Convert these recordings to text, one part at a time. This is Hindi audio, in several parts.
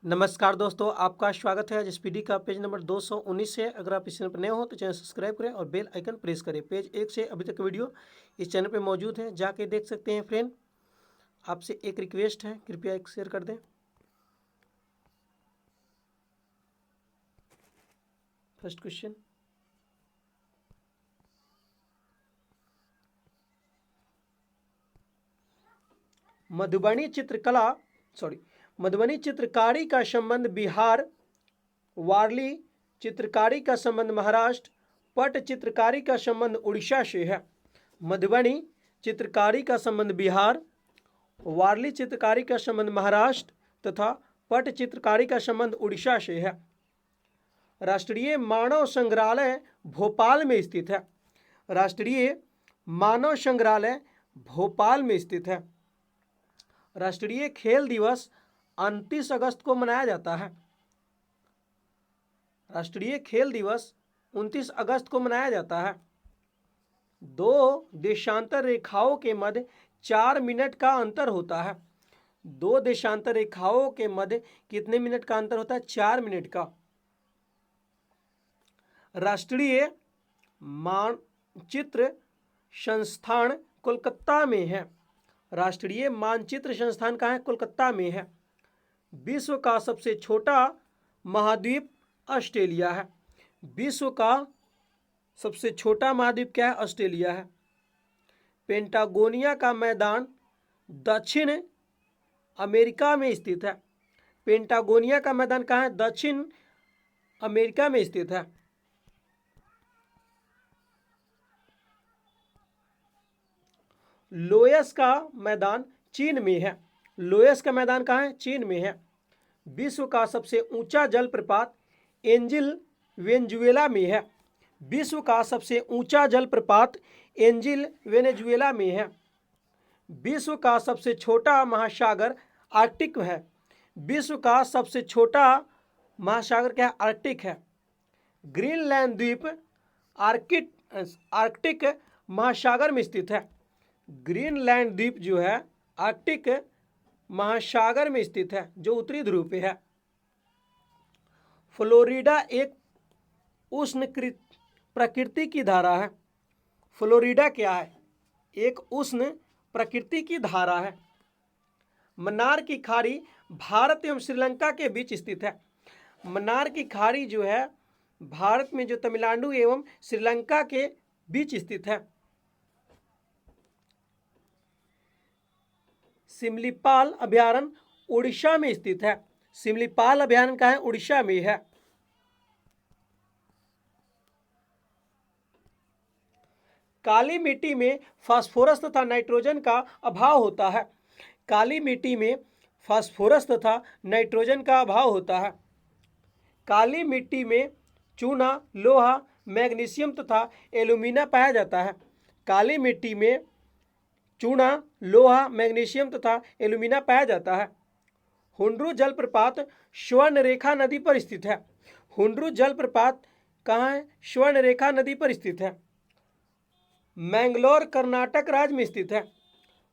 नमस्कार दोस्तों, आपका स्वागत है आज एसपीडी का पेज नंबर 219 से। अगर आप इस चैनल पर नए हो तो चैनल सब्सक्राइब करें और बेल आइकन प्रेस करें। पेज 1 से अभी तक वीडियो इस चैनल पे मौजूद है, जाके देख सकते हैं। फ्रेंड, आपसे एक रिक्वेस्ट है, कृपया एक शेयर कर दें। फर्स्ट क्वेश्चन, मधुबनी चित्रकारी का संबंध बिहार, वारली चित्रकारी का संबंध महाराष्ट्र, पट चित्रकारी का संबंध उड़ीसा से है। मधुबनी चित्रकारी का संबंध बिहार, वारली चित्रकारी का संबंध महाराष्ट्र तथा पट चित्रकारी का संबंध उड़ीसा से है। राष्ट्रीय मानव संग्रहालय भोपाल में स्थित है। राष्ट्रीय मानव संग्रहालय भोपाल में स्थित है। राष्ट्रीय खेल दिवस 29 अगस्त को मनाया जाता है। राष्ट्रीय खेल दिवस 29 अगस्त को मनाया जाता है। दो देशांतर रेखाओं के मध्य 4 मिनट का अंतर होता है। दो देशांतर रेखाओं के मध्य कितने मिनट का अंतर होता है? 4 मिनट का। राष्ट्रीय मानचित्र संस्थान कोलकाता में है। राष्ट्रीय मानचित्र संस्थान कहाँ है? कोलकाता में है। विश्व का सबसे छोटा महाद्वीप ऑस्ट्रेलिया है। विश्व का सबसे छोटा महाद्वीप क्या है? ऑस्ट्रेलिया है। पेंटागोनिया का मैदान दक्षिण अमेरिका में स्थित है। पेंटागोनिया का मैदान कहाँ है? दक्षिण अमेरिका में स्थित है। लोयस का मैदान चीन में है। लोयस का मैदान कहाँ है? चीन में है। विश्व का सबसे ऊंचा जलप्रपात एंजिल वेनेजुएला में है। विश्व का सबसे ऊंचा जलप्रपात एंजिल वेनेजुएला में है। विश्व का सबसे छोटा महासागर आर्कटिक है। विश्व का सबसे छोटा महासागर क्या है? आर्कटिक है। ग्रीनलैंड द्वीप आर्कटिक महासागर में स्थित है। ग्रीनलैंड द्वीप जो है आर्कटिक महासागर में स्थित है, जो उत्तरी ध्रुव पे है। फ्लोरिडा एक उष्ण प्रकृति की धारा है। फ्लोरिडा क्या है? एक उष्ण प्रकृति की धारा है। मन्नार की खाड़ी भारत एवं श्रीलंका के बीच स्थित है। मन्नार की खाड़ी जो है भारत में, जो तमिलनाडु एवं श्रीलंका के बीच स्थित है। सिमलीपाल अभयारण्य उड़ीसा में स्थित है। सिमलीपाल अभयारण्य कहाँ है? उड़ीसा में है। काली मिट्टी में फास्फोरस तथा नाइट्रोजन का अभाव होता है। काली मिट्टी में फास्फोरस तथा नाइट्रोजन का अभाव होता है। काली मिट्टी में चूना, लोहा, मैग्नीशियम तथा एल्यूमिना पाया जाता है। काली मिट्टी में चूना, लोहा, मैग्नीशियम तथा एल्यूमिना पाया जाता है। हुंड्रू जलप्रपात स्वर्णरेखा नदी पर स्थित है। हुंड्रू जलप्रपात कहाँ है? स्वर्णरेखा नदी पर स्थित है। मैंगलोर कर्नाटक राज्य में स्थित है।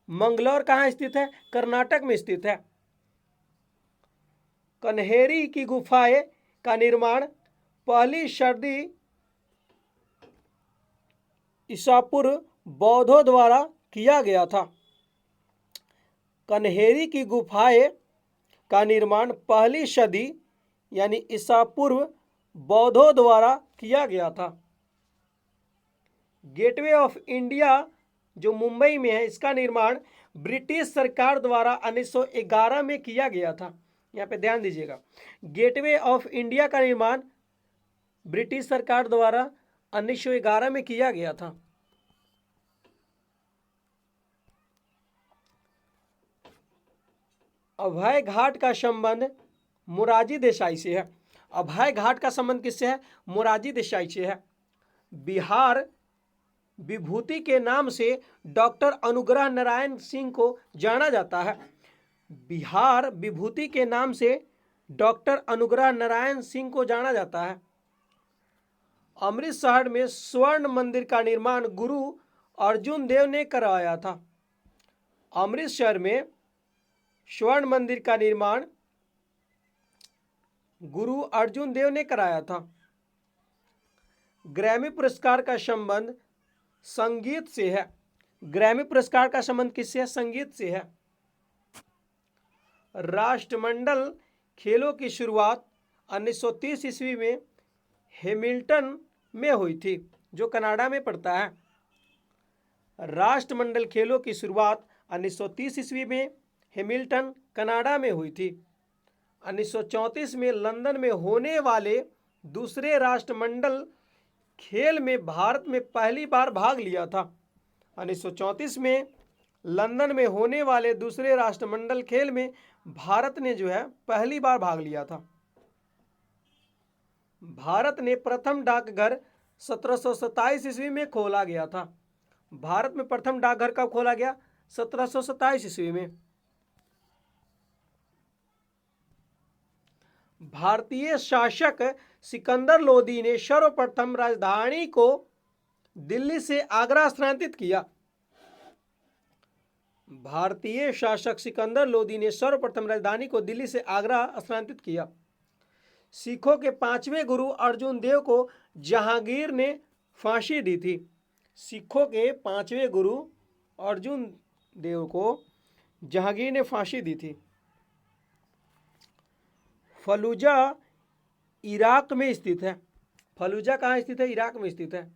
मंगलौर कहाँ स्थित है? कर्नाटक में स्थित है। कन्हेरी की गुफाएं का निर्माण पहली सदी ईसा पूर्व बौद्धों द्वारा किया गया था। कन्हेरी की गुफाएं का निर्माण पहली सदी यानी ईसा पूर्व बौद्धों द्वारा किया गया था। गेटवे ऑफ इंडिया जो मुंबई में है, इसका निर्माण ब्रिटिश सरकार द्वारा 1911 में किया गया था। यहाँ पे ध्यान दीजिएगा, गेटवे ऑफ इंडिया का निर्माण ब्रिटिश सरकार द्वारा 1911 में किया गया था। अभय घाट का संबंध मोरारजी देसाई से है। अभय घाट का संबंध किससे है? मोरारजी देसाई से है। बिहार विभूति के नाम से डॉक्टर अनुग्रह नारायण सिंह को जाना जाता है। बिहार विभूति के नाम से डॉक्टर अनुग्रह नारायण सिंह को जाना जाता है। अमृतसर में स्वर्ण मंदिर का निर्माण गुरु अर्जुन देव ने करवाया था। अमृतसर में स्वर्ण मंदिर का निर्माण गुरु अर्जुन देव ने कराया था। ग्रैमी पुरस्कार का संबंध संगीत से है। ग्रैमी पुरस्कार का संबंध किससे है? संगीत से है। राष्ट्रमंडल खेलों की शुरुआत 1930 ईस्वी में हैमिल्टन में हुई थी, जो कनाडा में पड़ता है। राष्ट्रमंडल खेलों की शुरुआत 1930 ईस्वी में हैमिल्टन कनाडा में हुई थी। 1934 में लंदन में होने वाले दूसरे राष्ट्रमंडल खेल में भारत में पहली बार भाग लिया था। 1934 में लंदन में होने वाले दूसरे राष्ट्रमंडल खेल में भारत ने जो है पहली बार भाग लिया था। भारत ने प्रथम डाकघर 1727 ईस्वी में खोला गया था। भारत में प्रथम डाकघर कब खोला गया? 1727 ईस्वी में। भारतीय शासक सिकंदर लोदी ने सर्वप्रथम राजधानी को दिल्ली से आगरा स्थानांतरित किया। भारतीय शासक सिकंदर लोदी ने सर्वप्रथम राजधानी को दिल्ली से आगरा स्थानांतरित किया। सिखों के पांचवें गुरु अर्जुन देव को जहांगीर ने फांसी दी थी। सिखों के पांचवें गुरु अर्जुन देव को जहांगीर ने फांसी दी थी। फलूजा इराक में स्थित है। फलूजा कहाँ स्थित है? इराक में स्थित है।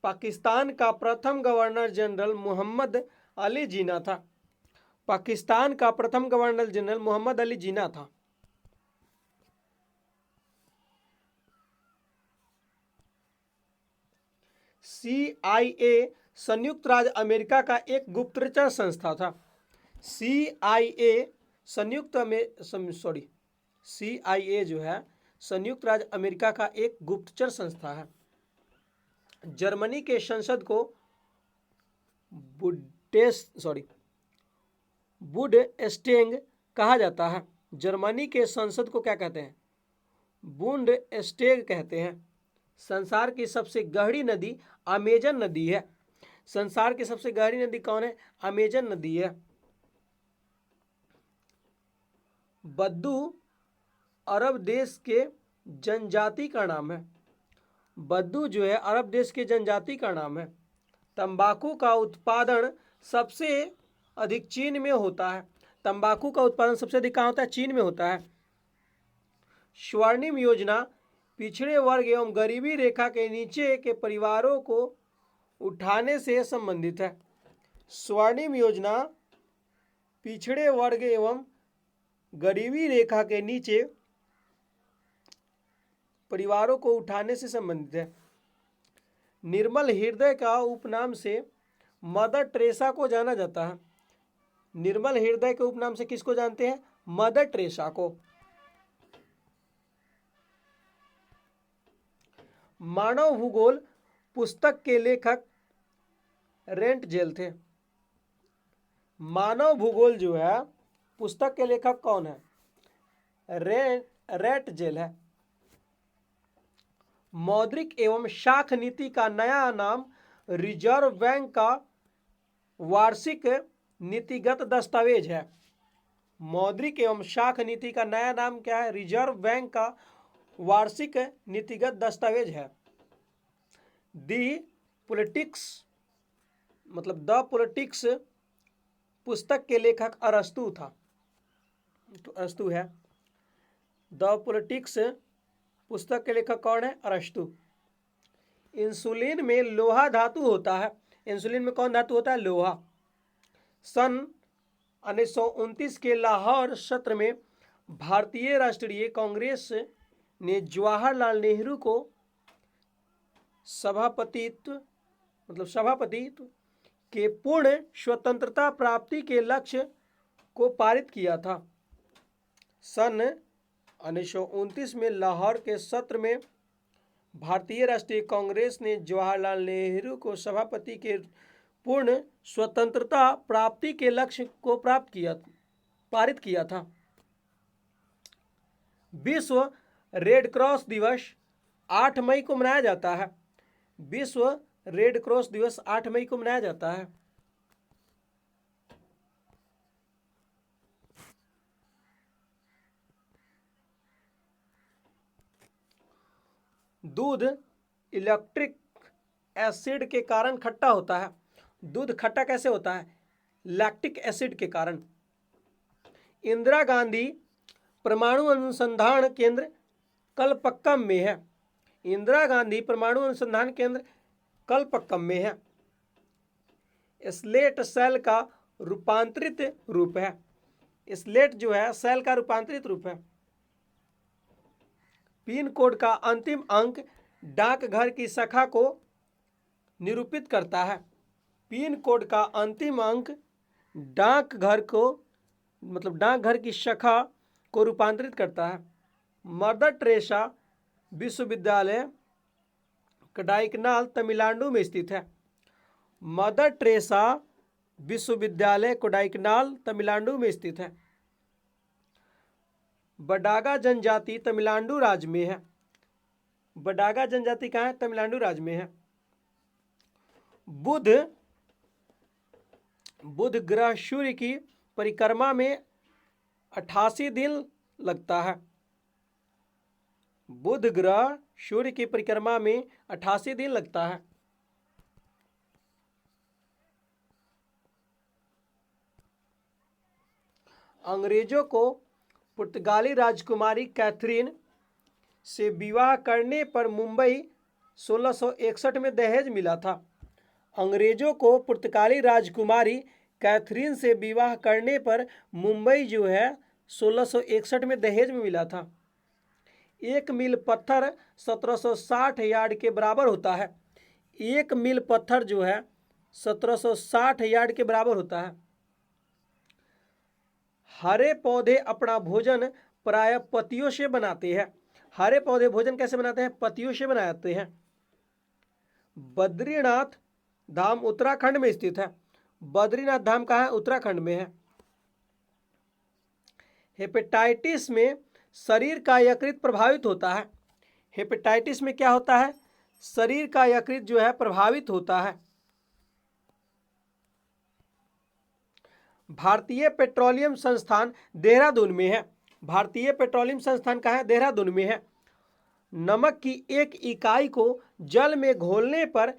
पाकिस्तान का प्रथम गवर्नर जनरल मोहम्मद अली जिन्ना था। पाकिस्तान का प्रथम गवर्नर जनरल मोहम्मद अली जिन्ना था। CIA संयुक्त राज्य अमेरिका का एक गुप्तचर संस्था था। CIA CIA जो है संयुक्त राज्य अमेरिका का एक गुप्तचर संस्था है। जर्मनी के संसद को बुंडस्टैग कहा जाता है। जर्मनी के संसद को क्या कहते हैं? बुंडस्टैग कहते हैं। संसार की सबसे गहरी नदी अमेजन नदी है। संसार की सबसे गहरी नदी कौन है? अमेजन नदी है। बद्दू अरब देश के जनजाति का नाम है। बद्दू जो है अरब देश के जनजाति का नाम है। तंबाकू का उत्पादन सबसे अधिक चीन में होता है। तंबाकू का उत्पादन सबसे अधिक कहाँ होता है? चीन में होता है। स्वर्णिम योजना पिछड़े वर्ग एवं गरीबी रेखा के नीचे के परिवारों को उठाने से संबंधित है। स्वर्णिम योजना पिछड़े वर्ग एवं गरीबी रेखा के नीचे परिवारों को उठाने से संबंधित है। निर्मल हृदय का उपनाम से मदर टेरेसा को जाना जाता है। निर्मल हृदय के उपनाम से किसको जानते हैं? मदर टेरेसा को। मानव भूगोल पुस्तक के लेखक रेंट जेल थे। मानव भूगोल जो है पुस्तक के लेखक कौन है? रेंट जेल है। मौद्रिक एवं शाख नीति का नया नाम रिजर्व बैंक का वार्षिक नीतिगत दस्तावेज है। मौद्रिक एवं शाख नीति का नया नाम क्या है? रिजर्व बैंक का वार्षिक नीतिगत दस्तावेज है। द पॉलिटिक्स पुस्तक के लेखक अरस्तु था। तो अरस्तु है। द पॉलिटिक्स पुस्तक के लेखक कौन है? अरस्तु। इंसुलिन में लोहा धातु होता है। इंसुलिन में कौन धातु होता है? लोहा। सन 1929 के लाहौर सत्र में भारतीय राष्ट्रीय कांग्रेस ने जवाहरलाल नेहरू को सभापतित्व के पूर्ण स्वतंत्रता प्राप्ति के लक्ष्य को पारित किया था। सन 1929 में लाहौर के सत्र में भारतीय राष्ट्रीय कांग्रेस ने जवाहरलाल नेहरू को सभापति के पूर्ण स्वतंत्रता प्राप्ति के लक्ष्य को पारित किया था। विश्व रेड क्रॉस दिवस 8 मई को मनाया जाता है। विश्व रेड क्रॉस दिवस 8 मई को मनाया जाता है। दूध इलेक्ट्रिक एसिड के कारण खट्टा होता है। दूध खट्टा कैसे होता है? लैक्टिक एसिड के कारण। इंदिरा गांधी परमाणु अनुसंधान केंद्र कलपक्कम में है। इंदिरा गांधी परमाणु अनुसंधान केंद्र कलपक्कम में है। स्लेट सेल का रूपांतरित रूप है। स्लेट जो है सेल का रूपांतरित रूप है। पिन कोड का अंतिम अंक डाकघर की शाखा को निरूपित करता है। पिन कोड का अंतिम अंक डाकघर को मतलब डाकघर की शाखा को रूपांतरित करता है। मदर टेरेसा विश्वविद्यालय कोडाइकनाल तमिलनाडु में स्थित है। मदर टेरेसा विश्वविद्यालय कोडाइकनाल तमिलनाडु में स्थित है। बडागा जनजाति तमिलनाडु राज्य में है। बडागा जनजाति कहाँ है? तमिलनाडु राज्य में है। बुध ग्रह सूर्य की परिक्रमा में 88 दिन लगता है। बुध ग्रह सूर्य की परिक्रमा में 88 दिन लगता है। अंग्रेजों को पुर्तगाली राजकुमारी कैथरीन से विवाह करने पर मुंबई 1661 में दहेज मिला था। अंग्रेजों को पुर्तगाली राजकुमारी कैथरीन से विवाह करने पर मुंबई जो है 1661 में दहेज में मिला था। 1 मील पत्थर 1760 यार्ड के बराबर होता है। 1 मील पत्थर जो है 1760 यार्ड के बराबर होता है। हरे पौधे अपना भोजन प्रायः पत्तियों से बनाते हैं। हरे पौधे भोजन कैसे बनाते हैं? पत्तियों से बनाते हैं। बद्रीनाथ धाम उत्तराखंड में स्थित है। बद्रीनाथ धाम कहाँ है? उत्तराखंड में है। हेपेटाइटिस में शरीर का यकृत प्रभावित होता है। हेपेटाइटिस में क्या होता है? शरीर का यकृत जो है प्रभावित होता है। भारतीय पेट्रोलियम संस्थान देहरादून में है। भारतीय पेट्रोलियम संस्थान कहाँ है? देहरादून में है। नमक की एक इकाई को जल में घोलने पर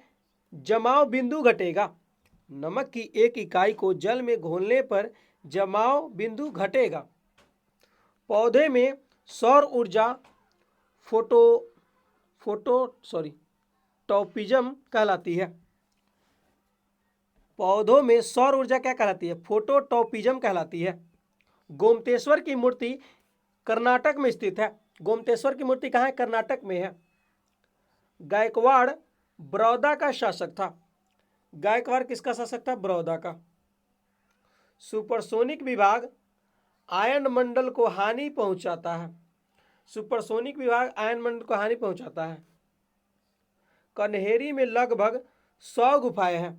जमाव बिंदु घटेगा। नमक की एक इकाई को जल में घोलने पर जमाव बिंदु घटेगा। पौधे में सौर ऊर्जा टॉपिज्म कहलाती है। पौधों में सौर ऊर्जा क्या कहलाती है? फोटोटॉपिज्म कहलाती है। गोमतेश्वर की मूर्ति कर्नाटक में स्थित है। गोमतेश्वर की मूर्ति कहाँ है? कर्नाटक में है। गायकवाड़ बड़ौदा का शासक था। गायकवाड़ किसका शासक था? बड़ौदा का। सुपरसोनिक विभाग आयन मंडल को हानि पहुंचाता है। सुपरसोनिक विभाग आयन मंडल को हानि पहुंचाता है। कन्हेरी में लगभग 100 गुफाएं हैं।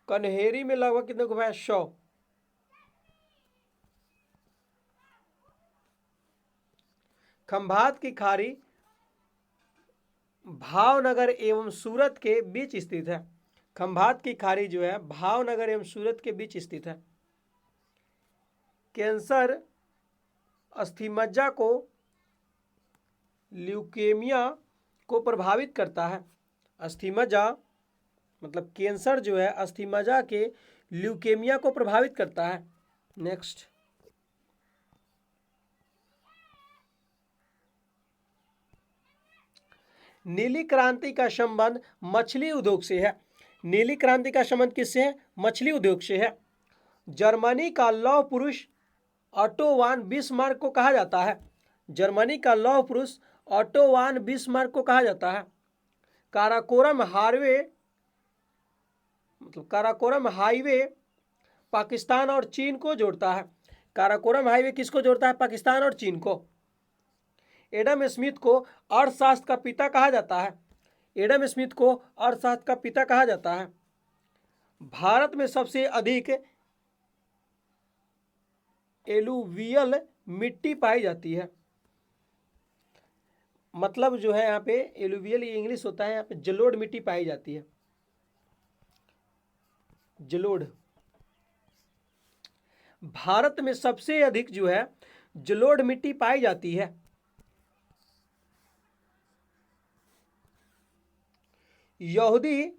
कन्हेरी में लगभग कितने गुफाएं? 100। खंभात की खाड़ी भावनगर एवं सूरत के बीच स्थित है। खंभात की खाड़ी जो है भावनगर एवं सूरत के बीच स्थित है। कैंसर अस्थिमज्जा को ल्यूकेमिया को प्रभावित करता है। अस्थिमज्जा मतलब कैंसर जो है अस्थिमज्जा के ल्यूकेमिया को प्रभावित करता है। नेक्स्ट, नीली क्रांति का संबंध मछली उद्योग से है। नीली क्रांति का संबंध किससे है? मछली उद्योग से है। जर्मनी का लौह पुरुष ऑटो वान बिस्मार्क को कहा जाता है। जर्मनी का लौह पुरुष ऑटो वान बिस्मार्क को कहा जाता है। काराकोरम हाईवे पाकिस्तान और चीन को जोड़ता है। काराकोरम हाईवे किसको जोड़ता है? पाकिस्तान और चीन को। एडम स्मिथ को अर्थशास्त्र का पिता कहा जाता है। एडम स्मिथ को अर्थशास्त्र का पिता कहा जाता है। भारत में सबसे अधिक एलुवियल मिट्टी पाई जाती है। मतलब जो है यहाँ पे एलुवियल ये इंग्लिश होता है, यहाँ पे जलोढ़ मिट्टी पाई जाती है। जलोढ़ भारत में सबसे अधिक जो है जलोढ़ मिट्टी पाई जाती है। यहूदी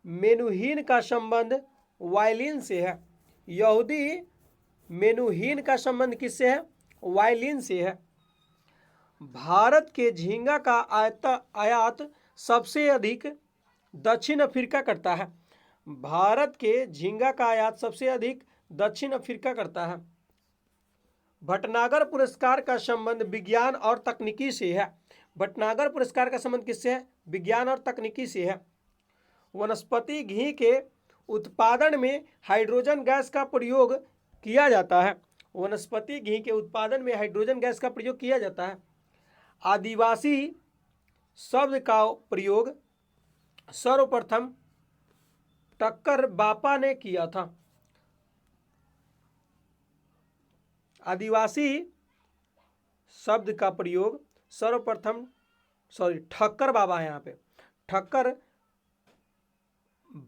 मेनुहीन का संबंध वायलिन से है। यहूदी मेनुहीन का संबंध किससे है? वायलिन से है। भारत के झींगा का आयात सबसे अधिक दक्षिण अफ्रीका करता है। भारत के झींगा का आयात सबसे अधिक दक्षिण अफ्रीका करता है। भटनागर पुरस्कार का संबंध विज्ञान और तकनीकी से है। भटनागर पुरस्कार का संबंध किससे है? विज्ञान और तकनीकी से है। वनस्पति घी के उत्पादन में हाइड्रोजन गैस का प्रयोग किया जाता है। वनस्पति घी के उत्पादन में हाइड्रोजन गैस का प्रयोग किया जाता है। आदिवासी शब्द का प्रयोग सर्वप्रथम टक्कर बापा ने किया था। आदिवासी शब्द का प्रयोग सर्वप्रथम ठक्कर बाबा है, यहाँ पे ठक्कर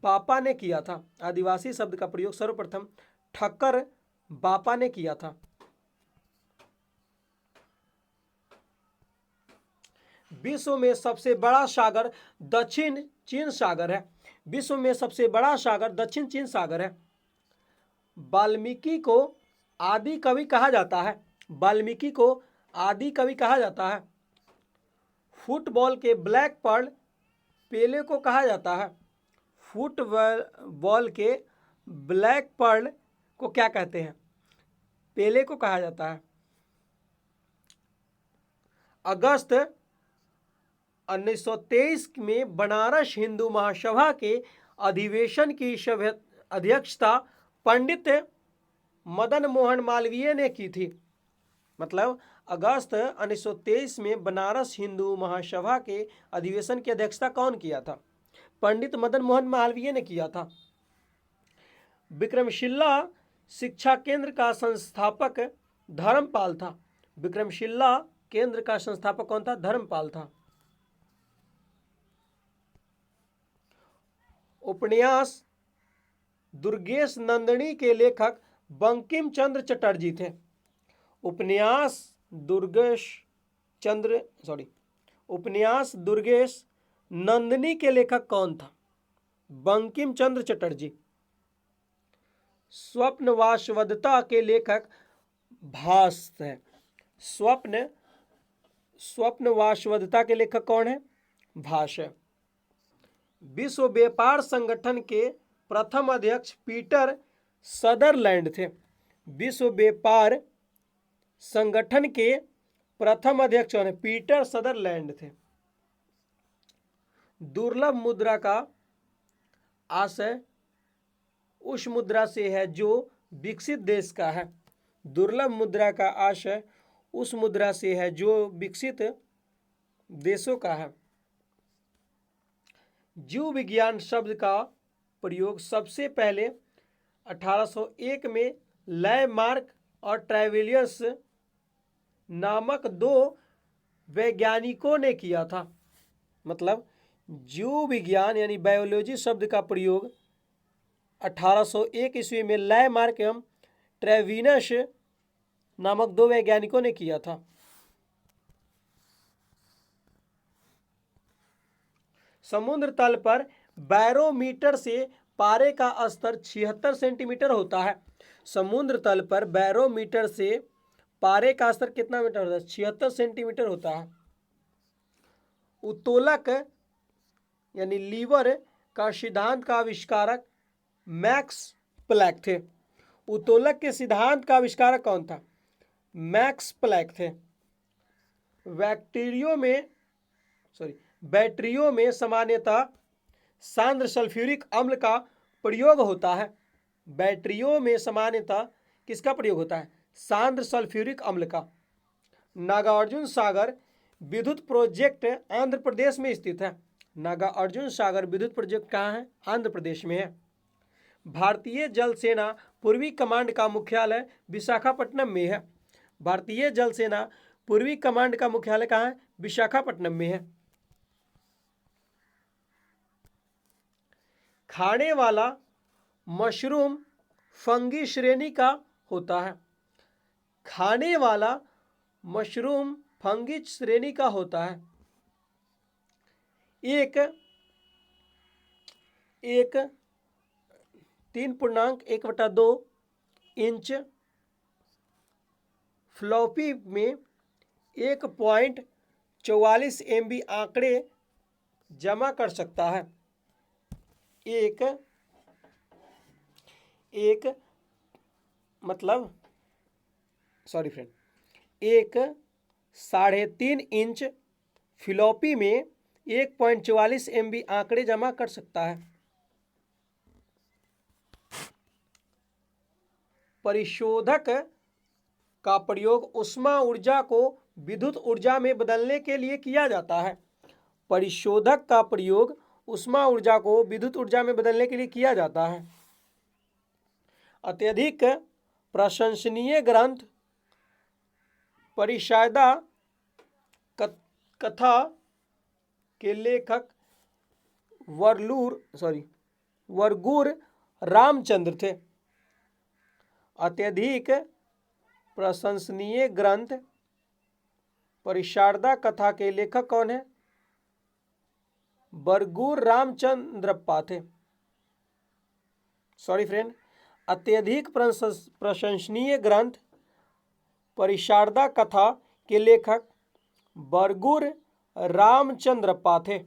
बापा ने किया था। आदिवासी शब्द का प्रयोग सर्वप्रथम ठक्कर बापा ने किया था। विश्व में सबसे बड़ा सागर दक्षिण चीन सागर है। विश्व में सबसे बड़ा सागर दक्षिण चीन सागर है। वाल्मीकि को आदि कवि कहा जाता है। वाल्मीकि को आदि कवि कहा जाता है। फुटबॉल के ब्लैक पर्ल पेले को कहा जाता है। फुटबॉल के ब्लैक पर्ल को क्या कहते हैं? पेले को कहा जाता है। अगस्त 1923 में बनारस हिंदू महासभा के अधिवेशन की अध्यक्षता पंडित मदन मोहन मालवीय ने की थी। मतलब अगस्त 1923 में बनारस हिंदू महासभा के अधिवेशन की अध्यक्षता कौन किया था? पंडित मदन मोहन मालवीय ने किया था। विक्रमशिला शिक्षा केंद्र का संस्थापक धर्मपाल था। विक्रमशिला केंद्र का संस्थापक कौन था? धर्मपाल था। उपन्यास दुर्गेश नंदिनी के लेखक बंकिम चंद्र चटर्जी थे। उपन्यास दुर्गेश नंदिनी के लेखक कौन था? बंकिम चंद्र चटर्जी। स्वप्नवासवदता के लेखक भास हैं। स्वप्नवासवदता के लेखक कौन है? भास है। विश्व व्यापार संगठन के प्रथम अध्यक्ष पीटर सदरलैंड थे। विश्व व्यापार संगठन के प्रथम अध्यक्ष कौन है? पीटर सदरलैंड थे। दुर्लभ मुद्रा का आशय उस मुद्रा से है जो विकसित देश का है। दुर्लभ मुद्रा का आशय उस मुद्रा से है जो विकसित देशों का है। जीव विज्ञान शब्द का प्रयोग सबसे पहले 1801 में लैमार्क और ट्रेवेलियस नामक दो वैज्ञानिकों ने किया था। मतलब जीव विज्ञान यानी बायोलॉजी शब्द का प्रयोग 1801 ईस्वी में लैमार्क एवं ट्रेविनस नामक दो वैज्ञानिकों ने किया था। समुद्र तल पर बैरोमीटर से पारे का स्तर 76 सेंटीमीटर होता है। समुद्र तल पर बैरोमीटर से पारे का स्तर कितना मीटर होता है? 76 सेंटीमीटर होता है। उत्तोलक यानी लीवर का सिद्धांत का आविष्कारक मैक्स प्लैंक थे। उत्तोलक के सिद्धांत का आविष्कारक कौन था? मैक्स प्लैंक थे। बैटरियों में सामान्यतः सांद्र सल्फ्यूरिक अम्ल का प्रयोग होता है। बैटरियों में सामान्यतः किसका प्रयोग होता है? सांद्र सल्फ्यूरिक अम्ल का। नागार्जुन सागर विद्युत प्रोजेक्ट आंध्र प्रदेश में स्थित है। नागार्जुन सागर विद्युत प्रोजेक्ट कहाँ है? आंध्र प्रदेश में है। भारतीय जल सेना पूर्वी कमांड का मुख्यालय विशाखापट्टनम में है। भारतीय जल सेना पूर्वी कमांड का मुख्यालय कहाँ है? विशाखापट्टनम में है। खाने वाला मशरूम फंगी श्रेणी का होता है। खाने वाला मशरूम फंगी श्रेणी का होता है। एक एक 3.1/2 इंच फ्लॉपी में 1.44 MB आंकड़े जमा कर सकता है। एक मतलब सॉरी फ्रेंड, एक 3.5 इंच फ्लॉपी में 1.44 MB आंकड़े जमा कर सकता है। परिशोधक का प्रयोग ऊष्मा ऊर्जा को विद्युत ऊर्जा में बदलने के लिए किया जाता है। परिशोधक का प्रयोग ऊष्मा ऊर्जा को विद्युत ऊर्जा में बदलने के लिए किया जाता है। अत्यधिक प्रशंसनीय ग्रंथ परिषदा कथा के लेखक वरगुर रामचंद्र थे। अत्यधिक प्रशंसनीय ग्रंथ परिषदा कथा के लेखक कौन है? बरगुर रामचंद्रप्पा थे। सॉरी फ्रेंड, अत्यधिक प्रशंसनीय ग्रंथ परिषदा कथा के लेखक बरगुर रामचंद्रप्पा थे।